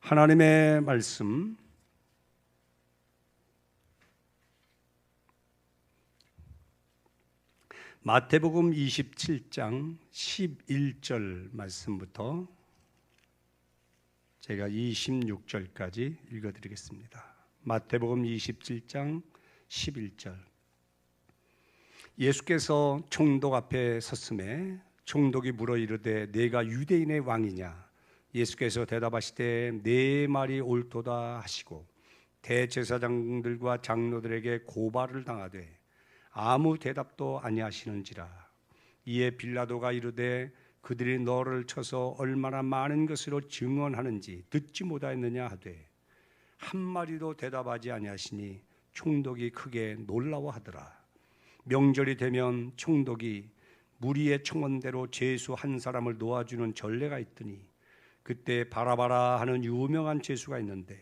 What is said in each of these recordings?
하나님의 말씀 마태복음 27장 11절 말씀부터 제가 26절까지 읽어드리겠습니다. 마태복음 27장 11절. 예수께서 총독 앞에 섰음에 총독이 물어 이르되 내가 유대인의 왕이냐? 예수께서 대답하시되 내 말이 옳도다 하시고 대제사장들과 장로들에게 고발을 당하되 아무 대답도 아니하시는지라. 이에 빌라도가 이르되 그들이 너를 쳐서 얼마나 많은 것으로 증언하는지 듣지 못하였느냐 하되 한마디도 대답하지 아니하시니 총독이 크게 놀라워하더라. 명절이 되면 총독이 무리의 청원대로 죄수 한 사람을 놓아주는 전례가 있더니 그때 바라바라 하는 유명한 죄수가 있는데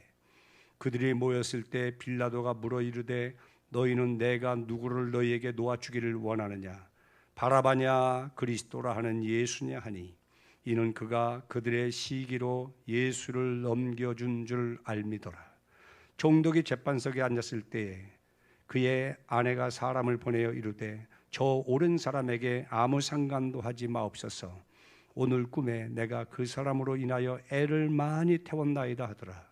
그들이 모였을 때 빌라도가 물어 이르되 너희는 내가 누구를 너희에게 놓아주기를 원하느냐? 바라바냐 그리스도라 하는 예수냐 하니 이는 그가 그들의 시기로 예수를 넘겨준 줄 알미더라. 총독이 재판석에 앉았을 때에 그의 아내가 사람을 보내어 이르되 저 옳은 사람에게 아무 상관도 하지 마옵소서. 오늘 꿈에 내가 그 사람으로 인하여 애를 많이 태웠나이다 하더라.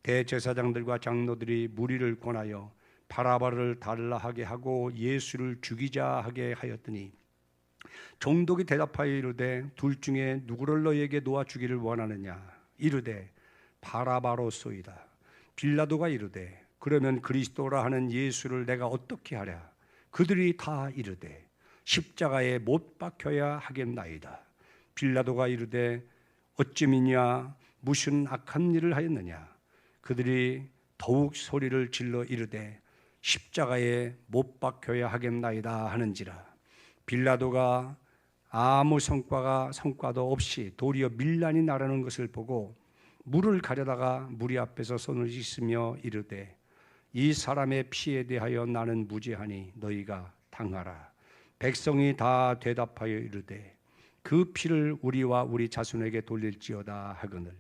대제사장들과 장로들이 무리를 권하여 바라바를 달라 하게 하고 예수를 죽이자 하게 하였더니 총독이 대답하여 이르되 둘 중에 누구를 너희에게 놓아주기를 원하느냐? 이르되 바라바로소이다. 빌라도가 이르되 그러면 그리스도라 하는 예수를 내가 어떻게 하랴? 그들이 다 이르되 십자가에 못 박혀야 하겠나이다. 빌라도가 이르되 어찌미냐 무슨 악한 일을 하였느냐? 그들이 더욱 소리를 질러 이르되 십자가에 못 박혀야 하겠나이다 하는지라. 빌라도가 아무 성과도 없이 도리어 밀란이 나르는 것을 보고 물을 가려다가 무리 앞에서 손을 씻으며 이르되 이 사람의 피에 대하여 나는 무죄하니 너희가 당하라. 백성이 다 대답하여 이르되 그 피를 우리와 우리 자손에게 돌릴지어다 하거늘.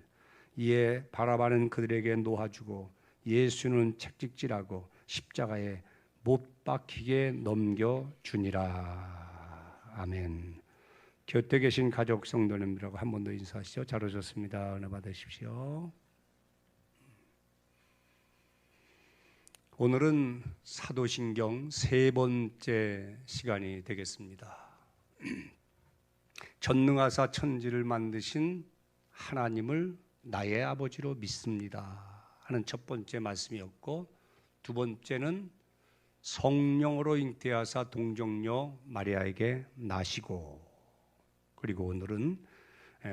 이에 바라바는 그들에게 놓아주고 예수는 책찍질하고 십자가에 못 박히게 넘겨주니라. 아멘. 곁에 계신 가족 성도님들하고 한 번 더 인사하시죠. 잘 오셨습니다. 은혜 받으십시오. 오늘은 사도신경 세 번째 시간이 되겠습니다. 전능하사 천지를 만드신 하나님을 나의 아버지로 믿습니다 하는 첫 번째 말씀이었고, 두 번째는 성령으로 잉태하사 동정녀 마리아에게 나시고, 그리고 오늘은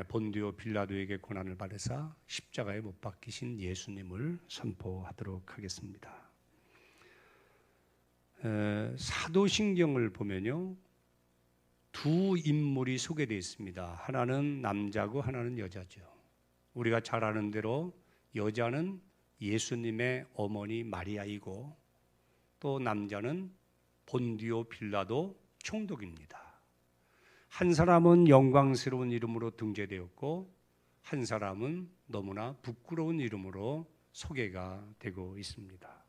본디오 빌라도에게 고난을 받으사 십자가에 못 박히신 예수님을 선포하도록 하겠습니다. 사도신경을 보면요, 두 인물이 소개되어 있습니다. 하나는 남자고 하나는 여자죠. 우리가 잘 아는 대로 여자는 예수님의 어머니 마리아이고 또 남자는 본디오 빌라도 총독입니다. 한 사람은 영광스러운 이름으로 등재되었고 한 사람은 너무나 부끄러운 이름으로 소개가 되고 있습니다.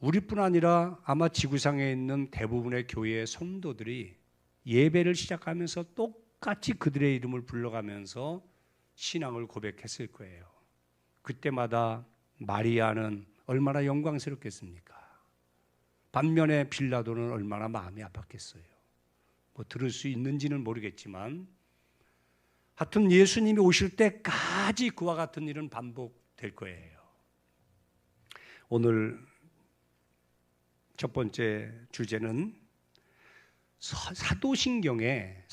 우리뿐 아니라 아마 지구상에 있는 대부분의 교회의 성도들이 예배를 시작하면서 똑같이 그들의 이름을 불러가면서 신앙을 고백했을 거예요. 그때마다 마리아는 얼마나 영광스럽겠습니까? 반면에 빌라도는 얼마나 마음이 아팠겠어요. 뭐 들을 수 있는지는 모르겠지만 하여튼 예수님이 오실 때까지 그와 같은 일은 반복될 거예요. 오늘 첫 번째 주제는 사도신경에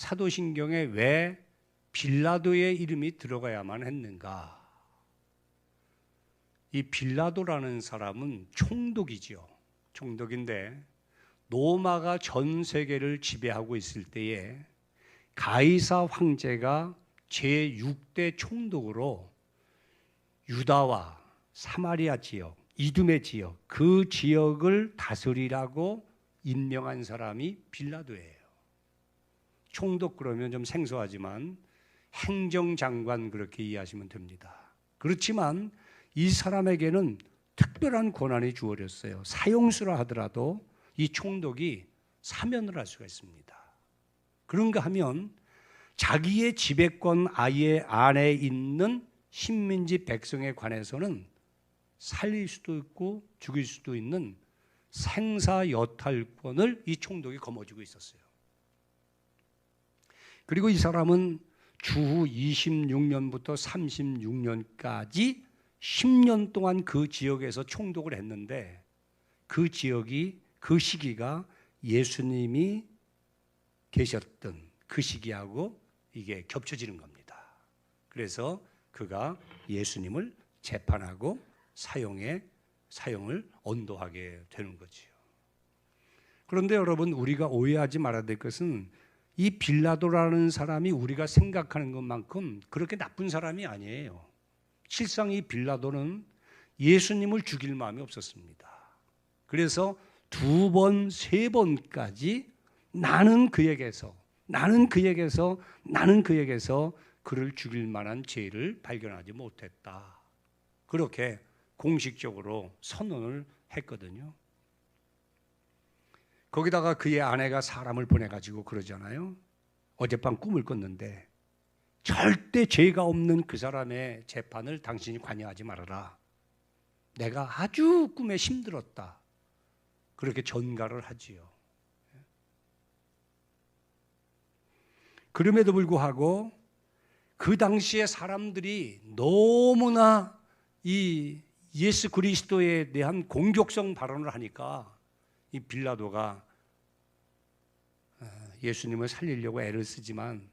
왜 빌라도의 이름이 들어가야만 했는가? 이 빌라도라는 사람은 총독이죠. 총독인데 로마가 전 세계를 지배하고 있을 때에 가이사 황제가 제6대 총독으로 유다와 사마리아 지역, 이두메 지역, 그 지역을 다스리라고 임명한 사람이 빌라도예요. 총독 그러면 좀 생소하지만 행정장관 그렇게 이해하시면 됩니다. 그렇지만 이 사람에게는 특별한 권한이 주어졌어요. 사형수라 하더라도 이 총독이 사면을 할 수가 있습니다. 그런가 하면 자기의 지배권 아예 안에 있는 식민지 백성에 관해서는 살릴 수도 있고 죽일 수도 있는 생사여탈권을 이 총독이 거머쥐고 있었어요. 그리고 이 사람은 주후 26년부터 36년까지 10년 동안 그 지역에서 총독을 했는데 그 지역이 그 시기가 예수님이 계셨던 그 시기하고 이게 겹쳐지는 겁니다. 그래서 그가 예수님을 재판하고 사형을 언도하게 되는 거지요. 그런데 여러분, 우리가 오해하지 말아야 될 것은 이 빌라도라는 사람이 우리가 생각하는 것만큼 그렇게 나쁜 사람이 아니에요. 실상 이 빌라도는 예수님을 죽일 마음이 없었습니다. 그래서 2번, 3번까지 나는 그에게서 그를 죽일 만한 죄를 발견하지 못했다. 그렇게 공식적으로 선언을 했거든요. 거기다가 그의 아내가 사람을 보내가지고 그러잖아요. 어젯밤 꿈을 꿨는데 절대 죄가 없는 그 사람의 재판을 당신이 관여하지 말아라. 내가 아주 꿈에 힘들었다. 그렇게 전가를 하지요. 그럼에도 불구하고 그 당시에 사람들이 너무나 이 예수 그리스도에 대한 공격성 발언을 하니까 이 빌라도가 예수님을 살리려고 애를 쓰지만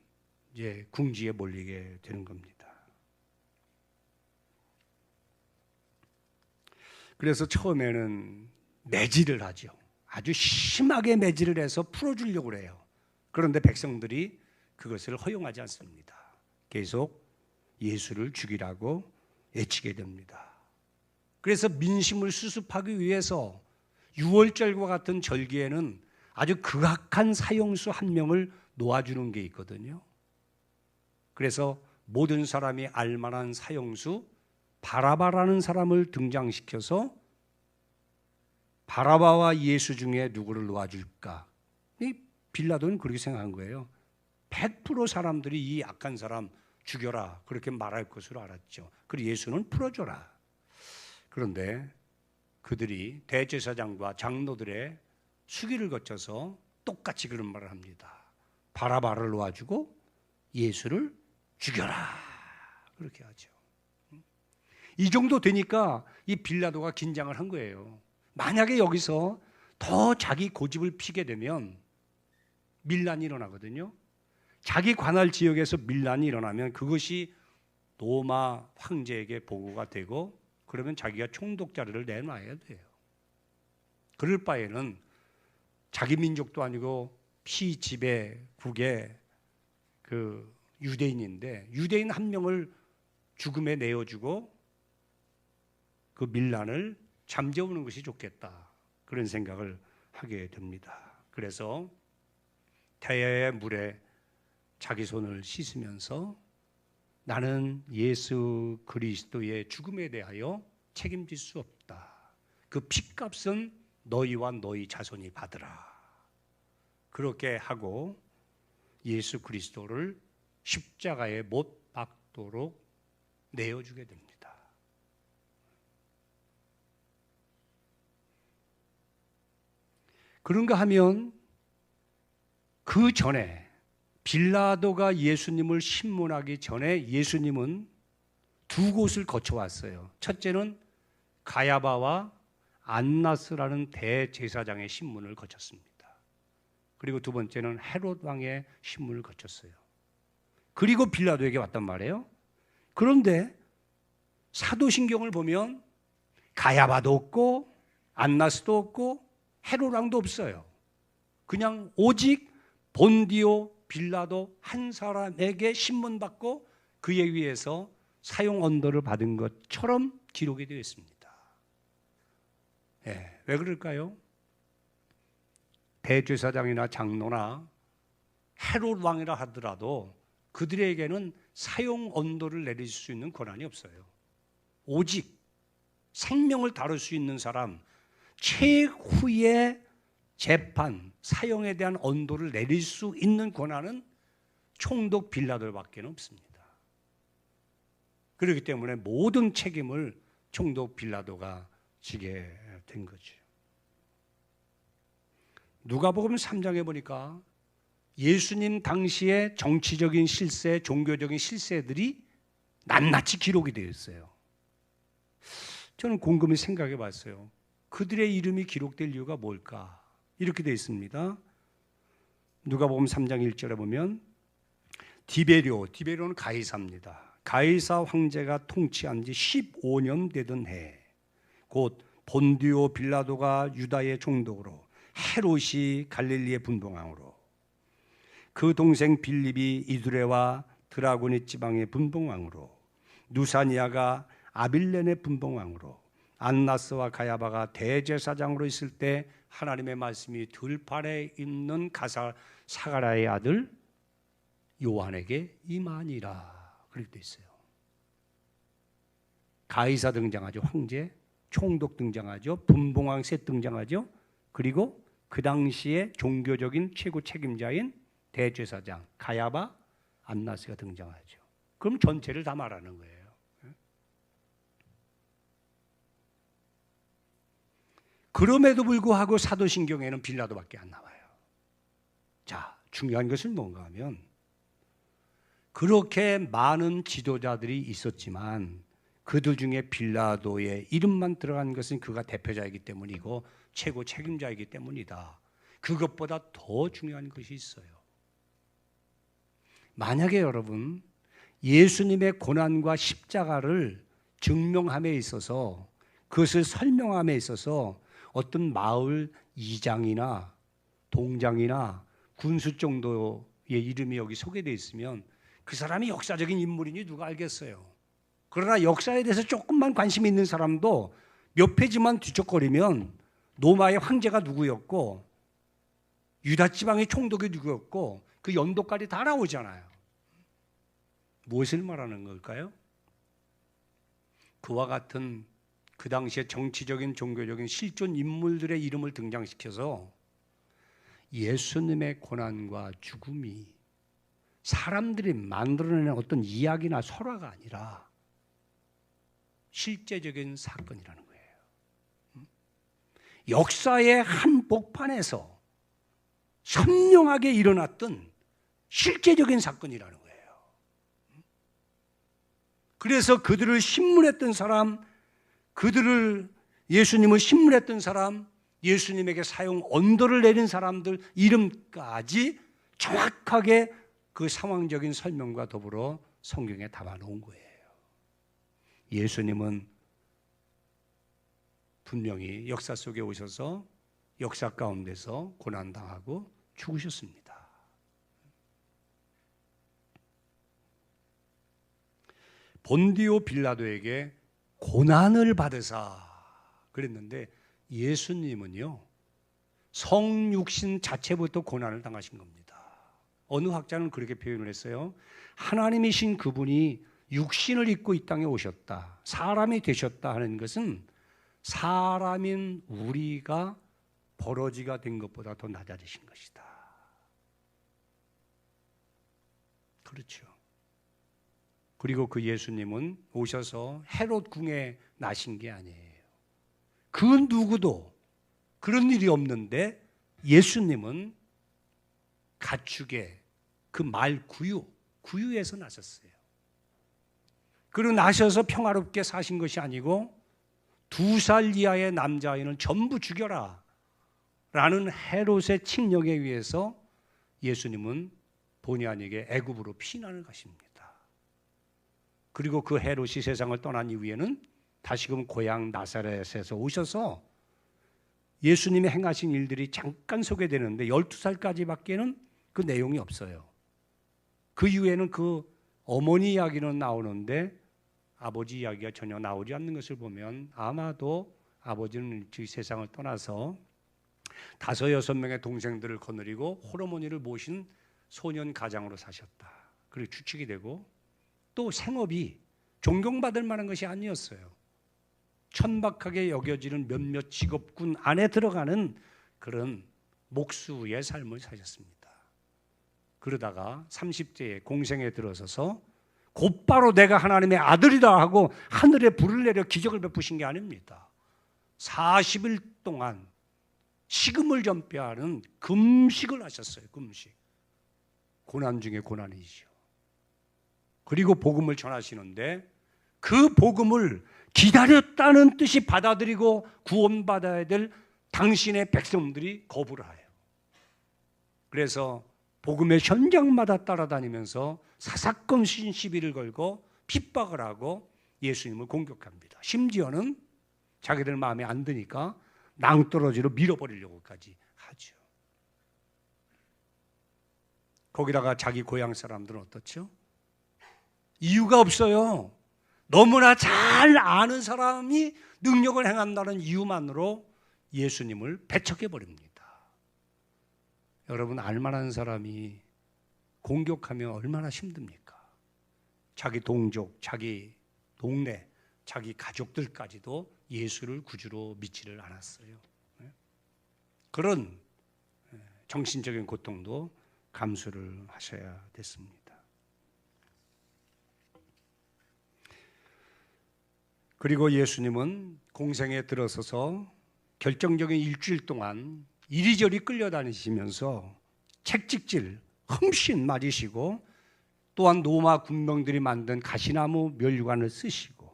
이제 궁지에 몰리게 되는 겁니다. 그래서 처음에는 매질을 하죠. 아주 심하게 매질을 해서 풀어주려고 해요. 그런데 백성들이 그것을 허용하지 않습니다. 계속 예수를 죽이라고 외치게 됩니다. 그래서 민심을 수습하기 위해서 유월절과 같은 절기에는 아주 극악한 사형수 한 명을 놓아주는 게 있거든요. 그래서 모든 사람이 알만한 사형수 바라바라는 사람을 등장시켜서 바라바와 예수 중에 누구를 놓아줄까? 이 빌라도는 그렇게 생각한 거예요. 100% 사람들이 이 악한 사람 죽여라 그렇게 말할 것으로 알았죠. 그리고 예수는 풀어줘라. 그런데 그들이 대제사장과 장로들의 수기를 거쳐서 똑같이 그런 말을 합니다. 바라바를 놓아주고 예수를 죽여라 그렇게 하죠. 이 정도 되니까 이 빌라도가 긴장을 한 거예요. 만약에 여기서 더 자기 고집을 피게 되면 밀란이 일어나거든요. 자기 관할 지역에서 밀란이 일어나면 그것이 로마 황제에게 보고가 되고 그러면 자기가 총독 자리를 내놔야 돼요. 그럴 바에는 자기 민족도 아니고 피지배국의 그 유대인인데 유대인 한 명을 죽음에 내어주고 그 밀란을 잠재우는 것이 좋겠다. 그런 생각을 하게 됩니다. 그래서 태야의 물에 자기 손을 씻으면서 나는 예수 그리스도의 죽음에 대하여 책임질 수 없다. 그 핏값은 너희와 너희 자손이 받으라. 그렇게 하고 예수 그리스도를 십자가에 못 박도록 내어주게 됩니다. 그런가 하면 그 전에 빌라도가 예수님을 신문하기 전에 예수님은 두 곳을 거쳐왔어요. 첫째는 가야바와 안나스라는 대제사장의 신문을 거쳤습니다. 그리고 두 번째는 헤롯 왕의 신문을 거쳤어요. 그리고 빌라도에게 왔단 말이에요. 그런데 사도신경을 보면 가야바도 없고 안나스도 없고 헤롯 왕도 없어요. 그냥 오직 본디오 빌라도 한 사람에게 신문 받고 그에 의해서 사형 언도를 받은 것처럼 기록이 되어 있습니다. 왜 그럴까요? 대제사장이나 장로나 헤롯 왕이라 하더라도 그들에게는 사형 언도를 내릴 수 있는 권한이 없어요. 오직 생명을 다룰 수 있는 사람, 최후의 재판, 사형에 대한 언도를 내릴 수 있는 권한은 총독 빌라도밖에 없습니다. 그렇기 때문에 모든 책임을 총독 빌라도가 지게 된 거죠. 누가복음 3장에 보니까 예수님 당시의 정치적인 실세, 종교적인 실세들이 낱낱이 기록이 되어 있어요. 저는 곰곰이 생각해 봤어요. 그들의 이름이 기록될 이유가 뭘까? 이렇게 되어 있습니다. 누가복음 3장 1절에 보면 디베리오는 가이사입니다. 가이사 황제가 통치한 지 15년 되던 해, 곧 본디오 빌라도가 유다의 총독으로, 헤롯이 갈릴리의 분봉왕으로, 그 동생 빌립이 이두레와 드라고니 지방의 분봉왕으로, 누사니아가 아빌렌의 분봉왕으로, 안나스와 가야바가 대제사장으로 있을 때 하나님의 말씀이 들판에 있는 사가랴의 아들 요한에게 임하니라. 그렇게 돼 있어요. 가이사 등장하죠. 황제, 총독 등장하죠. 분봉왕 셋 등장하죠. 그리고 그 당시에 종교적인 최고 책임자인 대제사장 가야바, 안나스가 등장하죠. 그럼 전체를 다 말하는 거예요. 그럼에도 불구하고 사도신경에는 빌라도밖에 안 나와요. 자, 중요한 것은 뭔가 하면 그렇게 많은 지도자들이 있었지만 그들 중에 빌라도의 이름만 들어간 것은 그가 대표자이기 때문이고 최고 책임자이기 때문이다. 그것보다 더 중요한 것이 있어요. 만약에 여러분 예수님의 고난과 십자가를 증명함에 있어서, 그것을 설명함에 있어서 어떤 마을 이장이나 동장이나 군수 정도의 이름이 여기 소개되어 있으면 그 사람이 역사적인 인물이니 누가 알겠어요. 그러나 역사에 대해서 조금만 관심이 있는 사람도 몇 페이지만 뒤적거리면 로마의 황제가 누구였고 유다 지방의 총독이 누구였고 그 연도까지 다 나오잖아요. 무엇을 말하는 걸까요? 그와 같은 그 당시에 정치적인 종교적인 실존 인물들의 이름을 등장시켜서 예수님의 고난과 죽음이 사람들이 만들어내는 어떤 이야기나 설화가 아니라 실제적인 사건이라는 거예요. 역사의 한복판에서 선명하게 일어났던 실제적인 사건이라는 거예요. 그래서 그들을 신문했던 사람, 예수님을 신문했던 사람, 예수님에게 사형 언도를 내린 사람들 이름까지 정확하게 그 상황적인 설명과 더불어 성경에 담아놓은 거예요. 예수님은 분명히 역사 속에 오셔서 역사 가운데서 고난당하고 죽으셨습니다. 본디오 빌라도에게 고난을 받으사 그랬는데 예수님은요 성육신 자체부터 고난을 당하신 겁니다. 어느 학자는 그렇게 표현을 했어요. 하나님이신 그분이 육신을 입고 이 땅에 오셨다, 사람이 되셨다 하는 것은 사람인 우리가 버러지가 된 것보다 더 낮아지신 것이다. 그렇죠. 그리고 그 예수님은 오셔서 헤롯 궁에 나신 게 아니에요. 그 누구도 그런 일이 없는데 예수님은 가축의 그 말 구유에서 나셨어요. 그리고 나셔서 평화롭게 사신 것이 아니고 2살 이하의 남자아이는 전부 죽여라 라는 헤롯의 칙령에 의해서 예수님은 본의 아니게 애굽으로 피난을 가십니다. 그리고 그 헤롯이 세상을 떠난 이후에는 다시금 고향 나사렛에서 오셔서 예수님이 행하신 일들이 잠깐 소개되는데 12살까지밖에는 그 내용이 없어요. 그 이후에는 그 어머니 이야기는 나오는데 아버지 이야기가 전혀 나오지 않는 것을 보면 아마도 아버지는 일찍 세상을 떠나서 5, 6명의 동생들을 거느리고 홀어머니를 모신 소년 가장으로 사셨다. 그리고 추측이 되고 또 생업이 존경받을 만한 것이 아니었어요. 천박하게 여겨지는 몇몇 직업군 안에 들어가는 그런 목수의 삶을 사셨습니다. 그러다가 30대에 공생에 들어서서 곧바로 내가 하나님의 아들이다 하고 하늘에 불을 내려 기적을 베푸신 게 아닙니다. 40일 동안 식음을 전폐하는 금식을 하셨어요. 금식. 고난 중에 고난이죠. 그리고 복음을 전하시는데 그 복음을 기다렸다는 뜻이 받아들이고 구원받아야 될 당신의 백성들이 거부를 해요. 그래서 복음의 현장마다 따라다니면서 사사건 시비를 걸고 핍박을 하고 예수님을 공격합니다. 심지어는 자기들 마음에 안 드니까 낭떠러지로 밀어버리려고까지 하죠. 거기다가 자기 고향 사람들은 어떻죠? 이유가 없어요. 너무나 잘 아는 사람이 능력을 행한다는 이유만으로 예수님을 배척해버립니다. 여러분, 알만한 사람이 공격하면 얼마나 힘듭니까? 자기 동족, 자기 동네, 자기 가족들까지도 예수를 구주로 믿지를 않았어요. 그런 정신적인 고통도 감수를 하셔야 됐습니다. 그리고 예수님은 공생에 들어서서 결정적인 일주일 동안 이리저리 끌려다니시면서 채찍질 흠씬 맞으시고 또한 로마 군병들이 만든 가시나무 멸류관을 쓰시고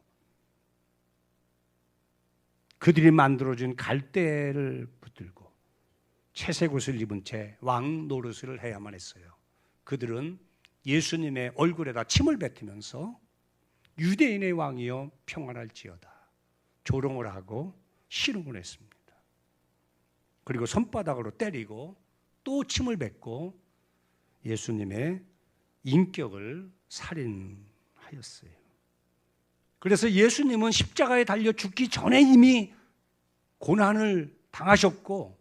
그들이 만들어준 갈대를 붙들고 채색 옷을 입은 채 왕 노릇을 해야만 했어요. 그들은 예수님의 얼굴에다 침을 뱉으면서 유대인의 왕이여 평안할지어다 조롱을 하고 신음을 했습니다. 그리고 손바닥으로 때리고 또 침을 뱉고 예수님의 인격을 살인하였어요. 그래서 예수님은 십자가에 달려 죽기 전에 이미 고난을 당하셨고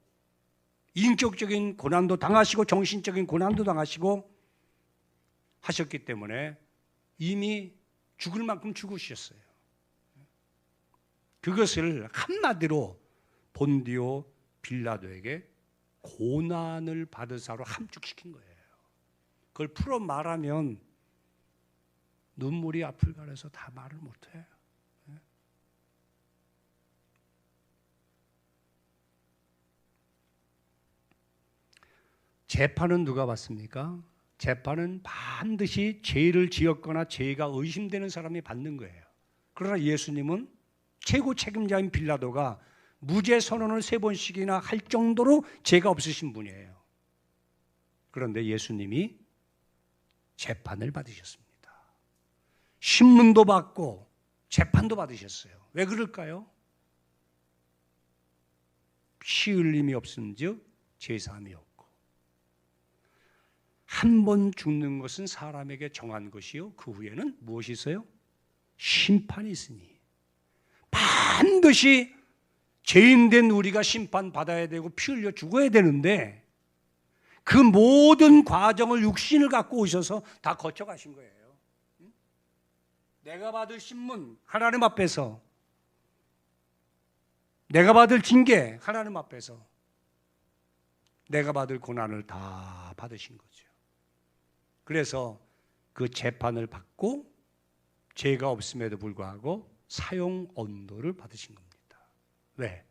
인격적인 고난도 당하시고 정신적인 고난도 당하시고 하셨기 때문에 이미 죽을 만큼 죽으셨어요. 그것을 한마디로 본디오 빌라도에게 고난을 받으사로 함축시킨 거예요. 그걸 풀어 말하면 눈물이 앞을 가려서 다 말을 못해요. 재판은 누가 받습니까? 재판은 반드시 죄를 지었거나 죄가 의심되는 사람이 받는 거예요. 그러나 예수님은 최고 책임자인 빌라도가 무죄 선언을 3번씩이나 할 정도로 죄가 없으신 분이에요. 그런데 예수님이 재판을 받으셨습니다. 신문도 받고 재판도 받으셨어요. 왜 그럴까요? 피 흘림이 없은즉 제사함이 없고 한 번 죽는 것은 사람에게 정한 것이요 그 후에는 무엇이 있어요? 심판이 있으니 반드시 죄인된 우리가 심판받아야 되고 피 흘려 죽어야 되는데 그 모든 과정을 육신을 갖고 오셔서 다 거쳐가신 거예요. 내가 받을 신문 하나님 앞에서 내가 받을 징계 하나님 앞에서 내가 받을 고난을 다 받으신 거죠. 그래서 그 재판을 받고 죄가 없음에도 불구하고 사형 언도를 받으신 겁니다. 왜?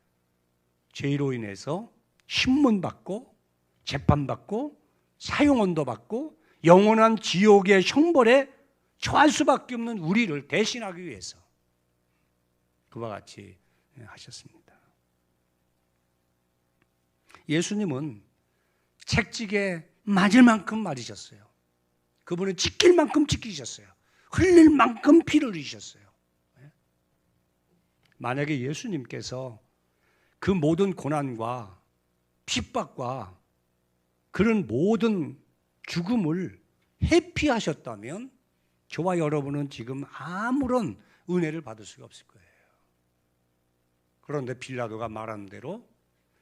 죄로 인해서 신문받고 재판받고 사형 언도 받고 영원한 지옥의 형벌에 처할 수밖에 없는 우리를 대신하기 위해서 그와 같이 하셨습니다. 예수님은 채찍에 맞을 만큼 맞으셨어요. 그분은 찢길 만큼 찢기셨어요. 흘릴 만큼 피를 흘리셨어요. 만약에 예수님께서 그 모든 고난과 핍박과 그런 모든 죽음을 회피하셨다면 저와 여러분은 지금 아무런 은혜를 받을 수가 없을 거예요. 그런데 빌라도가 말한 대로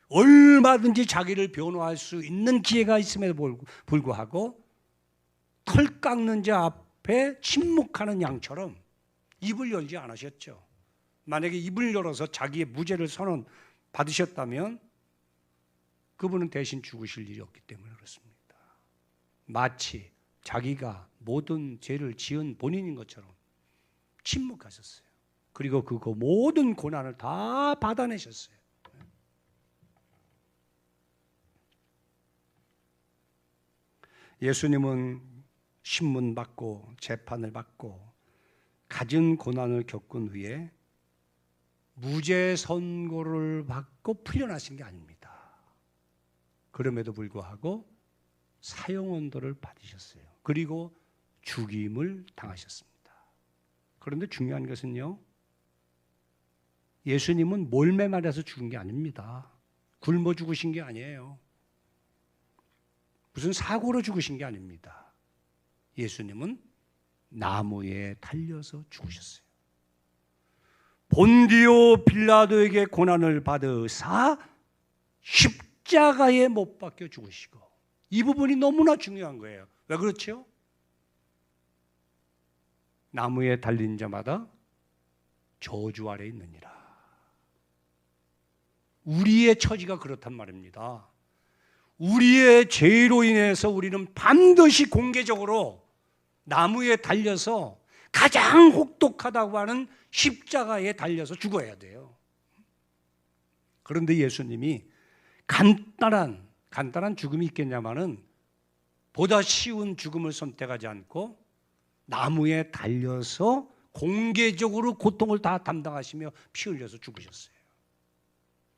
얼마든지 자기를 변호할 수 있는 기회가 있음에도 불구하고 털 깎는 자 앞에 침묵하는 양처럼 입을 열지 않으셨죠. 만약에 입을 열어서 자기의 무죄를 선언 받으셨다면 그분은 대신 죽으실 일이 없기 때문에 그렇습니다. 마치 자기가 모든 죄를 지은 본인인 것처럼 침묵하셨어요. 그리고 그 모든 고난을 다 받아내셨어요. 예수님은 신문 받고 재판을 받고 갖은 고난을 겪은 후에 무죄 선고를 받고 풀려나신 게 아닙니다. 그럼에도 불구하고 사형언도를 받으셨어요. 그리고 죽임을 당하셨습니다. 그런데 중요한 것은요, 예수님은 몰매 맞아서 죽은 게 아닙니다. 굶어 죽으신 게 아니에요. 무슨 사고로 죽으신 게 아닙니다. 예수님은 나무에 달려서 죽으셨어요. 본디오 빌라도에게 고난을 받으사 십자가에 못 박혀 죽으시고, 이 부분이 너무나 중요한 거예요. 왜 그렇죠? 나무에 달린 자마다 저주 아래 있느니라. 우리의 처지가 그렇단 말입니다. 우리의 죄로 인해서 우리는 반드시 공개적으로 나무에 달려서 가장 혹독하다고 하는 십자가에 달려서 죽어야 돼요. 그런데 예수님이 간단한 죽음이 있겠냐마는 보다 쉬운 죽음을 선택하지 않고 나무에 달려서 공개적으로 고통을 다 담당하시며 피 흘려서 죽으셨어요.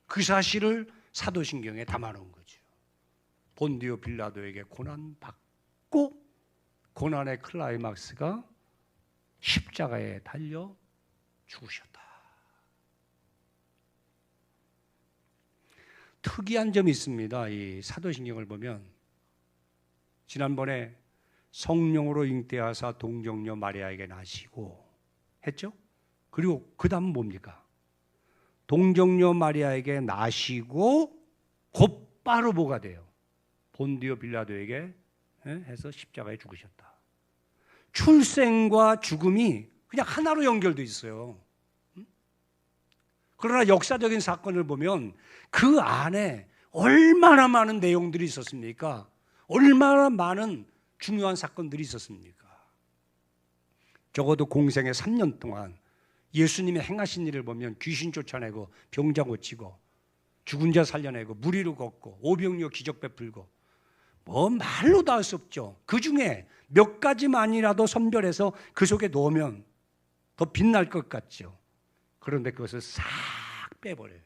그 사실을 사도신경에 담아놓은 거죠. 본디오 빌라도에게 고난받고 고난의 클라이막스가 십자가에 달려 죽으셨다. 특이한 점이 있습니다. 이 사도신경을 보면 지난번에 성령으로 잉태하사 동정녀 마리아에게 나시고 했죠? 그리고 그 다음은 뭡니까? 동정녀 마리아에게 나시고 곧바로 뭐가 돼요? 본디오 빌라도에게 해서 십자가에 죽으셨다. 출생과 죽음이 그냥 하나로 연결돼 있어요. 그러나 역사적인 사건을 보면 그 안에 얼마나 많은 내용들이 있었습니까? 얼마나 많은 중요한 사건들이 있었습니까? 적어도 공생의 3년 동안 예수님의 행하신 일을 보면 귀신 쫓아내고 병자 고치고 죽은 자 살려내고 물 위로 걷고 오병이어 기적 베풀고 뭐 말로 다 할 수 없죠. 그 중에 몇 가지만이라도 선별해서 그 속에 넣으면 더 빛날 것 같죠. 그런데 그것을 싹 빼버려요.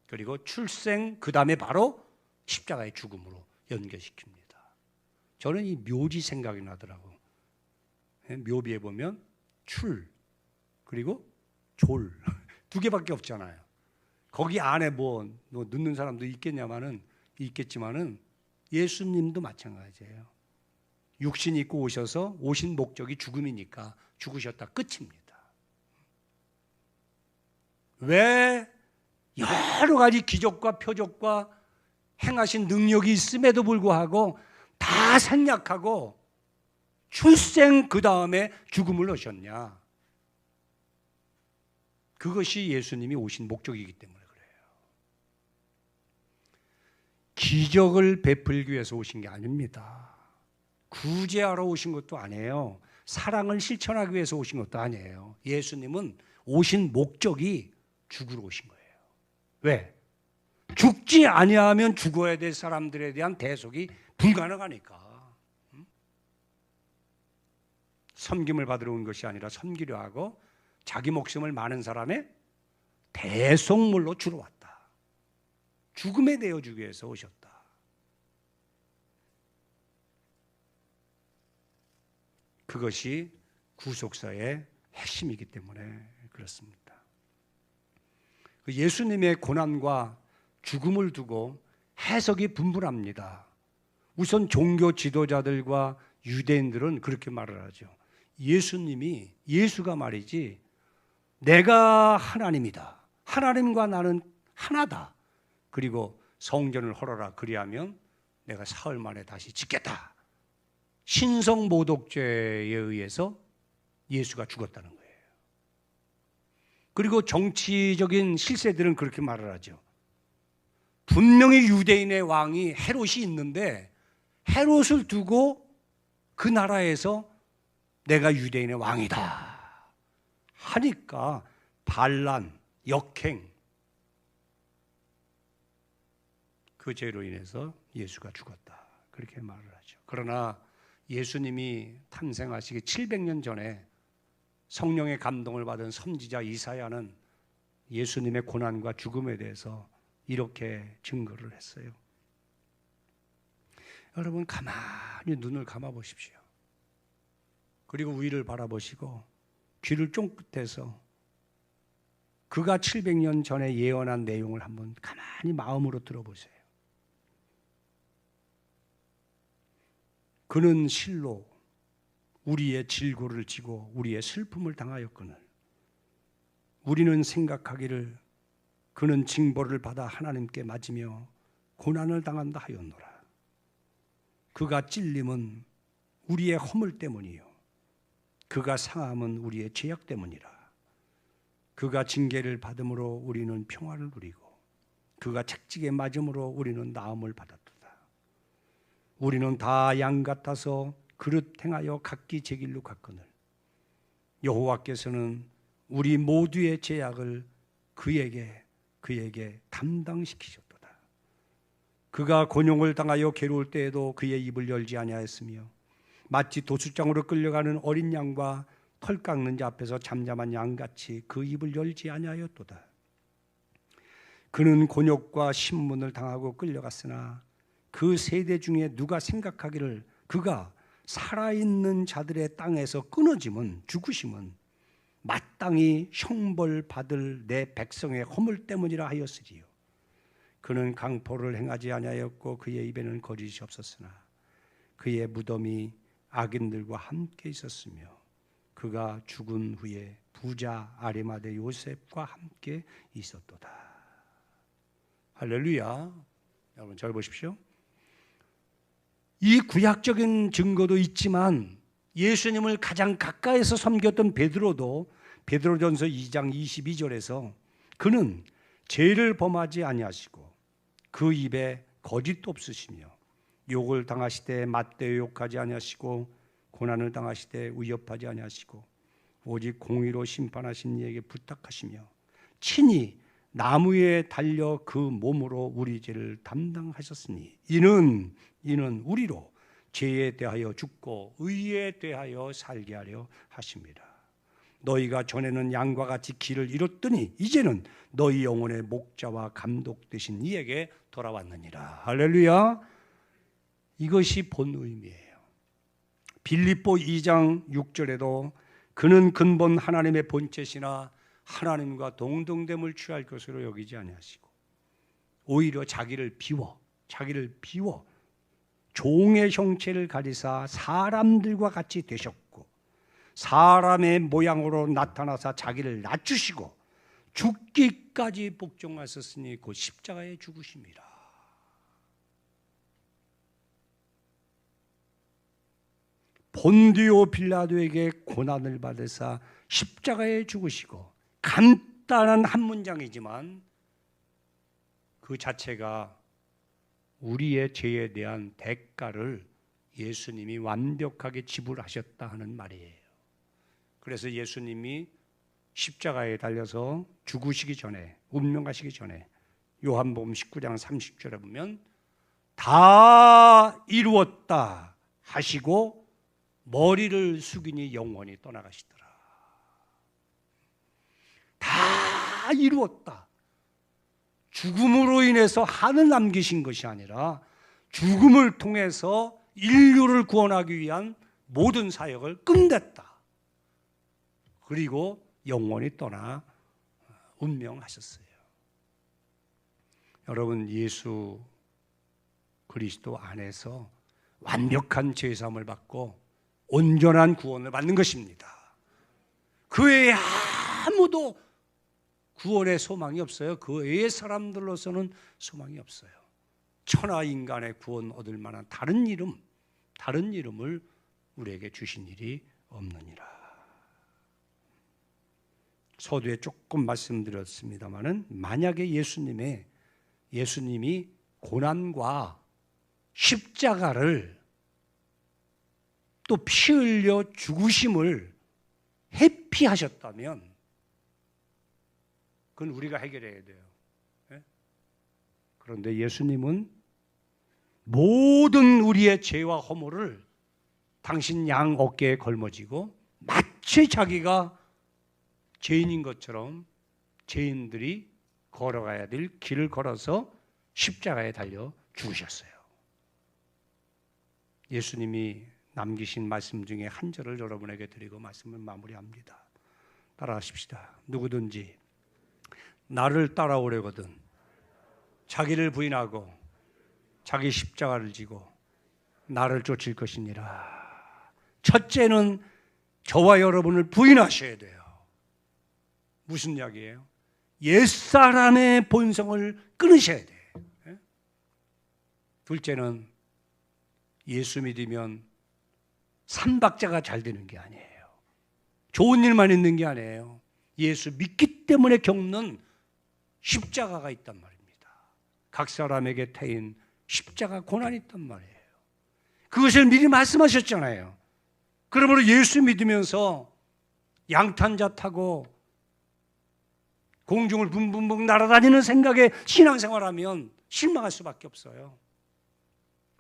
그리고 출생, 그 다음에 바로 십자가의 죽음으로 연결시킵니다. 저는 이 묘지 생각이 나더라고. 묘비에 보면 출, 그리고 졸. 두 개밖에 없잖아요. 거기 안에 뭐 넣는 사람도 있겠지만은 예수님도 마찬가지예요. 육신 입고 오셔서 오신 목적이 죽음이니까 죽으셨다 끝입니다. 왜 여러 가지 기적과 표적과 행하신 능력이 있음에도 불구하고 다 생략하고 출생 그 다음에 죽음을 넣으셨냐? 그것이 예수님이 오신 목적이기 때문에 그래요. 기적을 베풀기 위해서 오신 게 아닙니다. 구제하러 오신 것도 아니에요. 사랑을 실천하기 위해서 오신 것도 아니에요. 예수님은 오신 목적이 죽으러 오신 거예요. 왜? 죽지 아니하면 죽어야 될 사람들에 대한 대속이 불가능하니까. 섬김을 받으러 온 것이 아니라 섬기려 하고 자기 목숨을 많은 사람의 대속물로 주러 왔다. 죽음에 내어주기 위해서 오셨다. 그것이 구속사의 핵심이기 때문에 그렇습니다. 예수님의 고난과 죽음을 두고 해석이 분분합니다. 우선 종교 지도자들과 유대인들은 그렇게 말을 하죠. 예수가 말이지 내가 하나님이다. 하나님과 나는 하나다. 그리고 성전을 헐어라. 그리하면 내가 사흘 만에 다시 짓겠다. 신성모독죄에 의해서 예수가 죽었다는 거예요. 그리고 정치적인 실세들은 그렇게 말을 하죠. 분명히 유대인의 왕이 헤롯이 있는데 헤롯을 두고 그 나라에서 내가 유대인의 왕이다 하니까 반란, 역행, 그 죄로 인해서 예수가 죽었다, 그렇게 말을 하죠. 그러나 예수님이 탄생하시기 700년 전에 성령의 감동을 받은 선지자 이사야는 예수님의 고난과 죽음에 대해서 이렇게 증거를 했어요. 여러분, 가만히 눈을 감아 보십시오. 그리고 위를 바라보시고 귀를 쫑긋해서 그가 700년 전에 예언한 내용을 한번 가만히 마음으로 들어보세요. 그는 실로 우리의 질고를 지고 우리의 슬픔을 당하였거늘 우리는 생각하기를 그는 징벌을 받아 하나님께 맞으며 고난을 당한다 하였노라. 그가 찔림은 우리의 허물 때문이요 그가 상함은 우리의 죄악 때문이라. 그가 징계를 받음으로 우리는 평화를 누리고 그가 채찍에 맞음으로 우리는 나음을 받았도다. 우리는 다 양 같아서 그릇 행하여 각기 제 길로 갔거늘 여호와께서는 우리 모두의 죄악을 그에게 담당시키셨도다. 그가 곤욕을 당하여 괴로울 때에도 그의 입을 열지 아니하였으며 마치 도수장으로 끌려가는 어린 양과 털 깎는 자 앞에서 잠잠한 양같이 그 입을 열지 아니하였도다. 그는 곤욕과 신문을 당하고 끌려갔으나 그 세대 중에 누가 생각하기를 그가 살아있는 자들의 땅에서 끊어짐은 죽으심은 마땅히 형벌 받을 내 백성의 허물 때문이라 하였으리요. 그는 강포를 행하지 아니하였고 그의 입에는 거짓이 없었으나 그의 무덤이 악인들과 함께 있었으며 그가 죽은 후에 부자 아리마대 요셉과 함께 있었도다. 할렐루야. 여러분 잘 보십시오. 이 구약적인 증거도 있지만 예수님을 가장 가까이서 섬겼던 베드로도 베드로전서 2장 22절에서 그는 죄를 범하지 아니하시고 그 입에 거짓도 없으시며 욕을 당하시되 맞대어 욕하지 아니하시고 고난을 당하시되 위협하지 아니하시고 오직 공의로 심판하신 이에게 부탁하시며 친히 나무에 달려 그 몸으로 우리 죄를 담당하셨으니 이는 우리로 죄에 대하여 죽고 의에 대하여 살게 하려 하십니다. 너희가 전에는 양과 같이 길을 잃었더니 이제는 너희 영혼의 목자와 감독 되신 이에게 돌아왔느니라. 할렐루야. 이것이 본 의미예요. 빌립보 2장 6절에도 그는 근본 하나님의 본체시나 하나님과 동등됨을 취할 것으로 여기지 아니하시고 오히려 자기를 비워 종의 형체를 가지사 사람들과 같이 되셨고 사람의 모양으로 나타나사 자기를 낮추시고 죽기까지 복종하셨으니 곧 십자가에 죽으심이라. 본디오 빌라도에게 고난을 받으사 십자가에 죽으시고 간단한 한 문장이지만 그 자체가 우리의 죄에 대한 대가를 예수님이 완벽하게 지불하셨다 하는 말이에요. 그래서 예수님이 십자가에 달려서 죽으시기 전에, 운명하시기 전에 요한복음 19장 30절에 보면 다 이루었다 하시고 머리를 숙이니 영원히 떠나가시더라. 다 이루었다. 죽음으로 인해서 한을 남기신 것이 아니라 죽음을 통해서 인류를 구원하기 위한 모든 사역을 끝냈다. 그리고 영원히 떠나 운명하셨어요. 여러분, 예수 그리스도 안에서 완벽한 죄사함을 받고 온전한 구원을 받는 것입니다. 그 외에 아무도 구원의 소망이 없어요. 그 외의 사람들로서는 소망이 없어요. 천하 인간의 구원 얻을 만한 다른 이름을 우리에게 주신 일이 없느니라. 서두에 조금 말씀드렸습니다마는 만약에 예수님이 고난과 십자가를 또 피 흘려 죽으심을 회피하셨다면 그건 우리가 해결해야 돼요. 그런데 예수님은 모든 우리의 죄와 허물을 당신 양 어깨에 걸머지고 마치 자기가 죄인인 것처럼 죄인들이 걸어가야 될 길을 걸어서 십자가에 달려 죽으셨어요. 예수님이 남기신 말씀 중에 한 절을 여러분에게 드리고 말씀을 마무리합니다. 따라하십시다. 누구든지 나를 따라오려거든 자기를 부인하고 자기 십자가를 지고 나를 쫓을 것이니라. 첫째는 저와 여러분을 부인하셔야 돼요. 무슨 이야기예요? 옛사람의 본성을 끊으셔야 돼요. 둘째는 예수 믿으면 삼박자가 잘 되는 게 아니에요. 좋은 일만 있는 게 아니에요. 예수 믿기 때문에 겪는 십자가가 있단 말입니다. 각 사람에게 태인 십자가 고난이 있단 말이에요. 그것을 미리 말씀하셨잖아요. 그러므로 예수 믿으면서 양탄자 타고 공중을 붕붕붕 날아다니는 생각에 신앙생활하면 실망할 수밖에 없어요.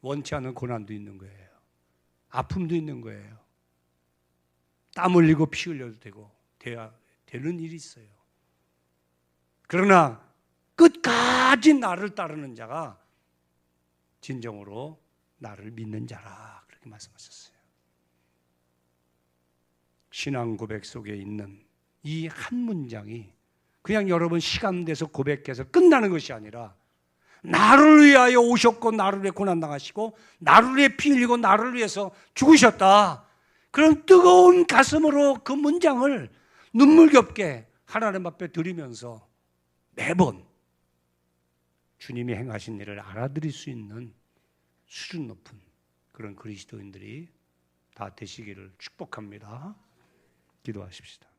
원치 않는 고난도 있는 거예요. 아픔도 있는 거예요. 땀 흘리고 피 흘려도 되는 일이 있어요. 그러나 끝까지 나를 따르는 자가 진정으로 나를 믿는 자라 그렇게 말씀하셨어요. 신앙 고백 속에 있는 이 한 문장이 그냥 여러분 시간 내서 고백해서 끝나는 것이 아니라 나를 위하여 오셨고 나를 위해 고난당하시고 나를 위해 피 흘리고 나를 위해서 죽으셨다. 그런 뜨거운 가슴으로 그 문장을 눈물겹게 하나님 앞에 드리면서 매번 주님이 행하신 일을 알아들일 수 있는 수준 높은 그런 그리스도인들이 다 되시기를 축복합니다. 기도하십시다.